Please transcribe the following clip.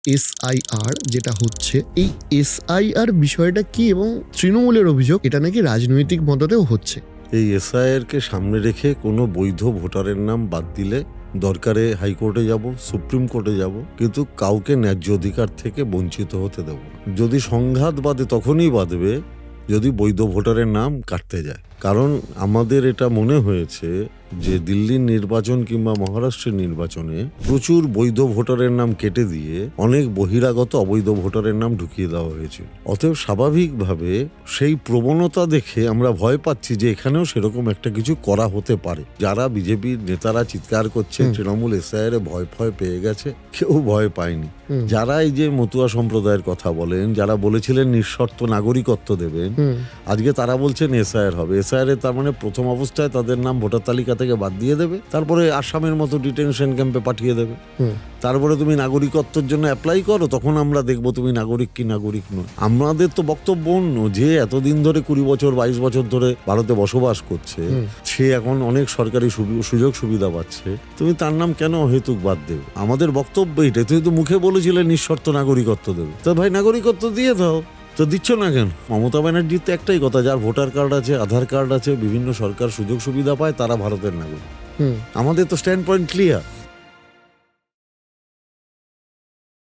SIR যেটা হচ্ছে, এই এসআইআর বিষয়টা কি এবং তৃণমূলের অভিযোগ এটা নাকি রাজনৈতিক মদতেও হচ্ছে। এই এসআইআর কে সামনে রেখে কোনো বৈধ ভোটারের নাম বাদ দিলে দরকারে হাইকোর্টে যাব, সুপ্রিম কোর্টে যাব, কিন্তু কাউকে ন্যায্য অধিকার থেকে বঞ্চিত হতে দেব না। যদি সংঘাত বাঁধে তখনই বাঁধবে যদি বৈধ ভোটারের নাম কাটতে যায়। কারণ আমাদের এটা মনে হয়েছে যে দিল্লির নির্বাচন কিংবা মহারাষ্ট্রের নির্বাচনে প্রচুর বৈধ ভোটারের নাম কেটে দিয়ে অনেক বহিরাগত অবৈধ ভোটারের নাম ঢুকিয়ে দেওয়া হয়েছিল। অতএব স্বাভাবিকভাবে সেই প্রবণতা দেখে আমরা ভয় পাচ্ছি যে এখানেও সেরকম একটা কিছু করা হতে পারে। যারা বিজেপির নেতারা চিৎকার করছে তৃণমূল এসআইআর ভয় পেয়ে গেছে, কেউ ভয় পায়নি। যারা এই যে মতুয়া সম্প্রদায়ের কথা বলেন, যারা বলেছিলেন নিঃশর্ত নাগরিকত্ব দেবেন, আজকে তারা বলছেন এসআইআর হবে। এসআইআর তার মানে প্রথম অবস্থায় তাদের নাম ভোটার তালিকা থেকে বাদ দিয়ে দেবে, তারপরে আসামের মতো ডিটেনশন ক্যাম্পে পাঠিয়ে দেবে, তারপরে তুমি নাগরিকত্বের জন্য অ্যাপ্লাই করো, তখন আমরা দেখবো তুমি নাগরিক কি নাগরিক নয়। আমাদের তো বক্তব্য অন্য, যে এতদিন ধরে 20 বছর 22 বছর ধরে ভারতে বসবাস করছে, সে এখন অনেক সরকারি সুযোগ সুবিধা পাচ্ছে, তুমি তার নাম কেন অহেতুক বাদ দেবে? আমাদের বক্তব্য এইটা। তুমি তো মুখে বলেছিলে নিঃশর্ত নাগরিকত্ব দেবে, তো ভাই নাগরিকত্ব দিয়ে দাও, তো দিচ্ছ না কেন? মমতা ব্যানার্জির তো একটাই কথা, যার ভোটার কার্ড আছে, আধার কার্ড আছে, বিভিন্ন সরকার সুযোগ সুবিধা পায়, তারা ভারতের নাগরিক। আমাদের তো স্ট্যান্ড পয়েন্ট ক্লিয়ার।